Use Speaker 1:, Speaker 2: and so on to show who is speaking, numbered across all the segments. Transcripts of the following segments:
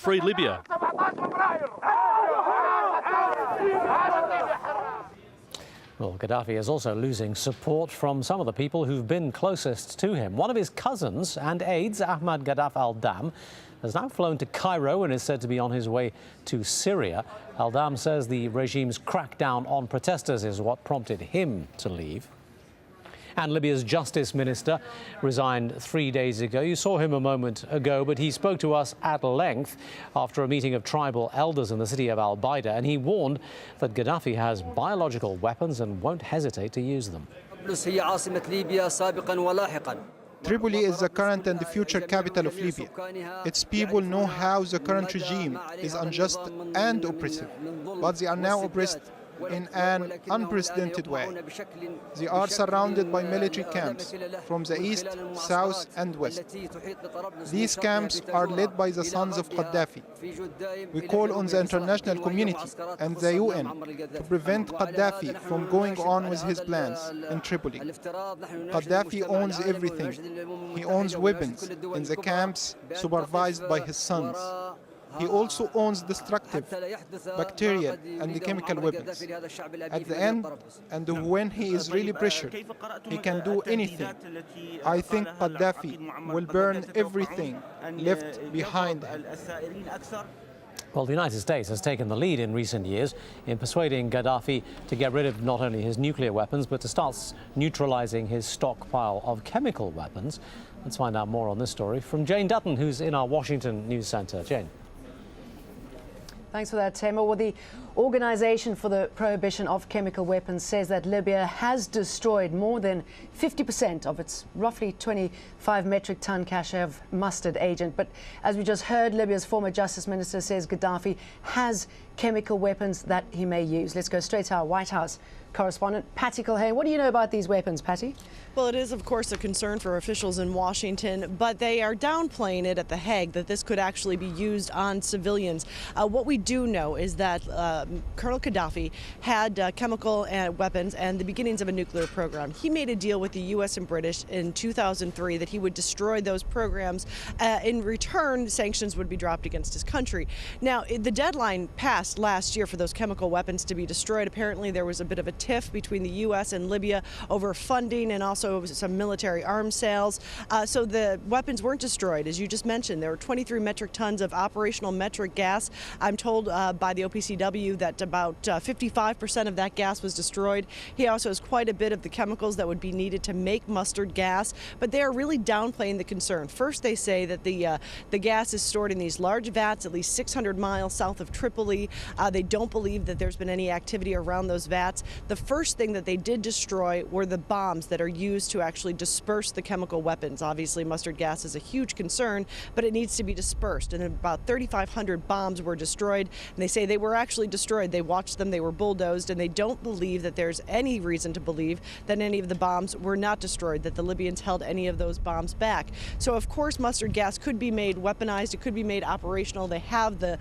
Speaker 1: free Libya.
Speaker 2: Well, Gaddafi is also losing support from some of the people who've been closest to him. One of his cousins and aides, Ahmad Gaddaf al-Dam, has now flown to Cairo and is said to be on his way to Syria. Al-Dam says the regime's crackdown on protesters is what prompted him to leave. And Libya's justice minister resigned 3 days ago. You saw him a moment ago, but he spoke to us at length after a meeting of tribal elders in the city of Al Baida, and he warned that Gaddafi has biological weapons and won't hesitate to use them.
Speaker 3: Tripoli is the current and the future capital of Libya. Its people know how the current regime is unjust and oppressive, but they are now oppressed in an unprecedented way. They are surrounded by military camps from the east, south and west. These camps are led by the sons of Gaddafi. We call on the international community and the UN to prevent Gaddafi from going on with his plans in Tripoli. Gaddafi owns everything. He owns weapons in the camps supervised by his sons. He also owns destructive, bacterial and chemical weapons. At the end, and when he is really pressured, he can do anything. I think Gaddafi will burn everything left behind him.
Speaker 2: Well, the United States has taken the lead in recent years in persuading Gaddafi to get rid of not only his nuclear weapons, but to start neutralizing his stockpile of chemical weapons. Let's find out more on this story from Jane Dutton, who's in our Washington News Center. Jane.
Speaker 4: Thanks for that, Tamer. Well, the Organization for the Prohibition of Chemical Weapons says that Libya has destroyed more than 50% of its roughly 25 metric ton cache of mustard agent. But as we just heard, Libya's former justice minister says Gaddafi has chemical weapons that he may use. Let's go straight to our White House correspondent, Patty Culhane. What do you know about these weapons, Patty?
Speaker 5: Well, it is, of course, a concern for officials in Washington, but they are downplaying it at The Hague that this could actually be used on civilians. What we do know is that Colonel Gaddafi had chemical weapons and the beginnings of a nuclear program. He made a deal with the U.S. and British in 2003 that he would destroy those programs. In return, sanctions would be dropped against his country. Now, the deadline passed last year for those chemical weapons to be destroyed. Apparently, there was a bit of a tiff between the U.S. and Libya over funding and also some military arms sales. So the weapons weren't destroyed. As you just mentioned, there were 23 metric tons of operational metric gas. I'm told by the OPCW that about 55% of that gas was destroyed. He also has quite a bit of the chemicals that would be needed to make mustard gas, but they are really downplaying the concern. First, they say that the gas is stored in these large vats at least 600 miles south of Tripoli. They don't believe that there's been any activity around those vats. The first thing that they did destroy were the bombs that are used to actually disperse the chemical weapons. Obviously, mustard gas is a huge concern, but it needs to be dispersed. And about 3,500 bombs were destroyed. And they say they were actually destroyed. They watched them, they were bulldozed, and they don't believe that there's any reason to believe that any of the bombs were not destroyed, that the Libyans held any of those bombs back. So, of course, mustard gas could be made weaponized. It could be made operational. They have the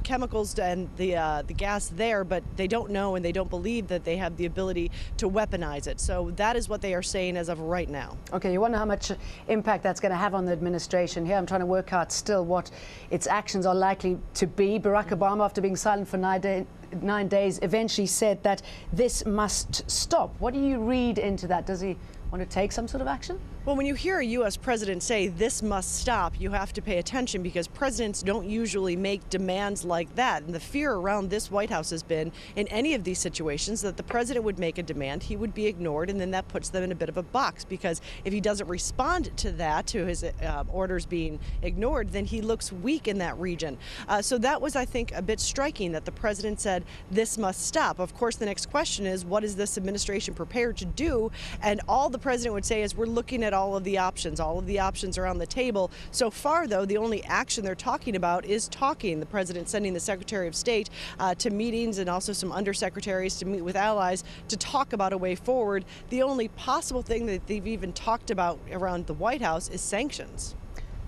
Speaker 5: chemicals and the gas there, but they don't know and they don't believe that they have the ability to weaponize it. So that is what they are saying as of right now.
Speaker 4: Okay, you wonder how much impact that's going to have on the administration. Here I'm trying to work out still what its actions are likely to be. Barack Obama, after being silent for 9 days, eventually said that this must stop. What do you read into that? Does he want to take some sort of action?
Speaker 5: Well, when you hear a U.S. president say this must stop, you have to pay attention because presidents don't usually make demands like that. And the fear around this White House has been, in any of these situations, that the president would make a demand, he would be ignored, and then that puts them in a bit of a box because if he doesn't respond to that, to his orders being ignored, then he looks weak in that region. So that was, I think, a bit striking that the president said this must stop. Of course, the next question is, what is this administration prepared to do? And all the president would say is, we're looking at all of the options. All of the options are on the table. So far, though, the only action they're talking about is talking. The president sending the Secretary of State to meetings and also some undersecretaries to meet with allies to talk about a way forward. The only possible thing that they've even talked about around the White House is sanctions.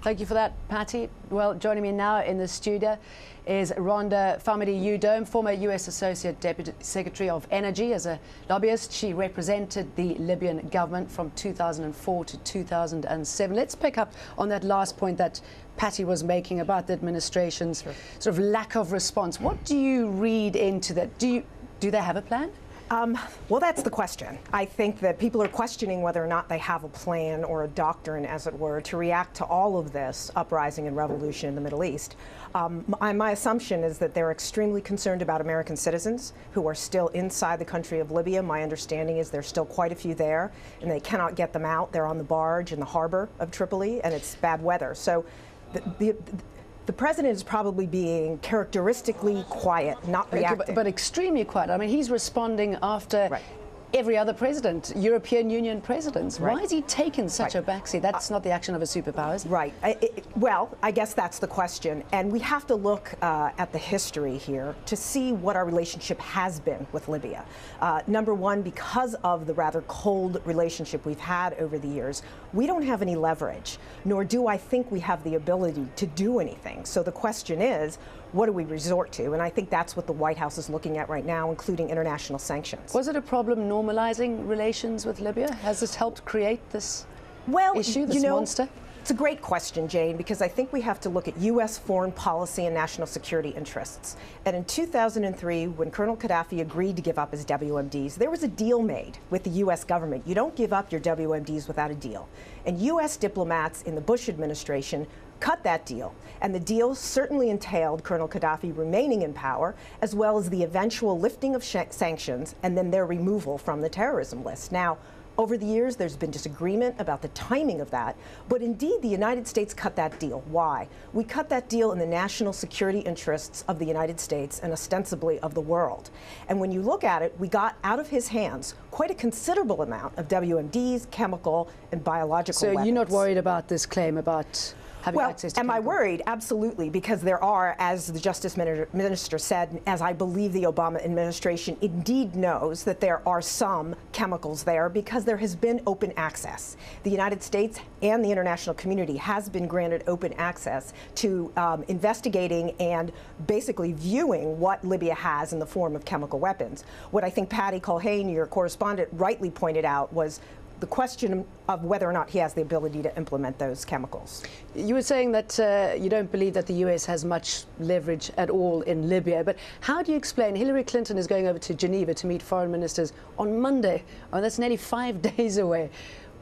Speaker 4: Thank you for that, Patty. Well, joining me now in the studio is Rhonda Famidi-Udome, former U.S. Associate Deputy Secretary of Energy. As a lobbyist, she represented the Libyan government from 2004 to 2007. Let's pick up on that last point that Patty was making about the administration's sort of lack of response. What do you read into that? Do they have a plan?
Speaker 1: Well, that's the question. I think that people are questioning whether or not they have a plan or a doctrine, as it were, to react to all of this uprising and revolution in the Middle East. My assumption is that they're extremely concerned about American citizens who are still inside the country of Libya. My understanding is there's still quite a few there, and they cannot get them out. They're on the barge in the harbor of Tripoli, and it's bad weather. So the president is probably being characteristically quiet, not reacting.
Speaker 4: But extremely quiet. I mean, he's responding after every other president, European Union presidents. Why is he taking such a backseat? That's not the action of a superpower, is it?
Speaker 1: Right. Well, I guess that's the question. And we have to look at the history here to see what our relationship has been with Libya. Number one, because of the rather cold relationship we've had over the years, we don't have any leverage, nor do I think we have the ability to do anything. So the question is, what do we resort to? And I think that's what the White House is looking at right now, including international sanctions.
Speaker 4: Was it a problem normalizing relations with Libya? Has this helped create this issue, this monster?
Speaker 1: It's a great question, Jane, because I think we have to look at U.S. foreign policy and national security interests. And in 2003, when Colonel Gaddafi agreed to give up his WMDs, there was a deal made with the U.S. government. You don't give up your WMDs without a deal. And U.S. diplomats in the Bush administration cut that deal. And the deal certainly entailed Colonel Gaddafi remaining in power, as well as the eventual lifting of sanctions and then their removal from the terrorism list. Now, over the years, there's been disagreement about the timing of that, but indeed the United States cut that deal. Why? We cut that deal in the national security interests of the United States and ostensibly of the world. And when you look at it, we got out of his hands quite a considerable amount of WMDs, chemical and biological weapons.
Speaker 4: So you're not worried about this claim about having access to
Speaker 1: am I worried? Absolutely, because there are, as the Justice Minister said, and as I believe the Obama administration indeed knows, that there are some chemicals there because there has been open access. The United States and the international community has been granted open access to investigating and basically viewing what Libya has in the form of chemical weapons. What I think Patty Culhane, your correspondent, rightly pointed out was the question of whether or not he has the ability to implement those chemicals.
Speaker 4: You were saying that you don't believe that the U.S. has much leverage at all in Libya, but how do you explain Hillary Clinton is going over to Geneva to meet foreign ministers on Monday? Oh, that's nearly 5 days away.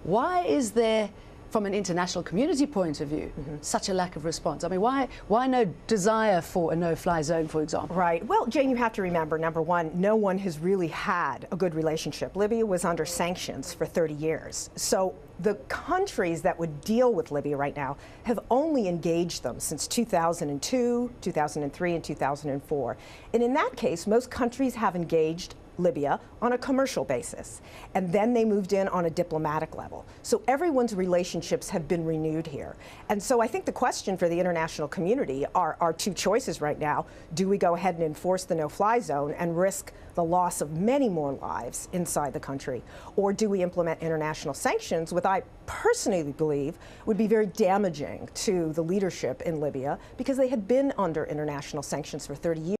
Speaker 4: Why is there, from an international community point of view, such a lack of response? I mean, why no desire for a no-fly zone, for example?
Speaker 1: Right. Well, Jane, you have to remember, number one, no one has really had a good relationship. Libya was under sanctions for 30 years. So the countries that would deal with Libya right now have only engaged them since 2002, 2003, and 2004. And in that case, most countries have engaged Libya on a commercial basis, and then they moved in on a diplomatic level. So everyone's relationships have been renewed here. And so I think the question for the international community are two choices right now. Do we go ahead and enforce the no-fly zone and risk the loss of many more lives inside the country? Or do we implement international sanctions, which I personally believe would be very damaging to the leadership in Libya because they had been under international sanctions for 30 years?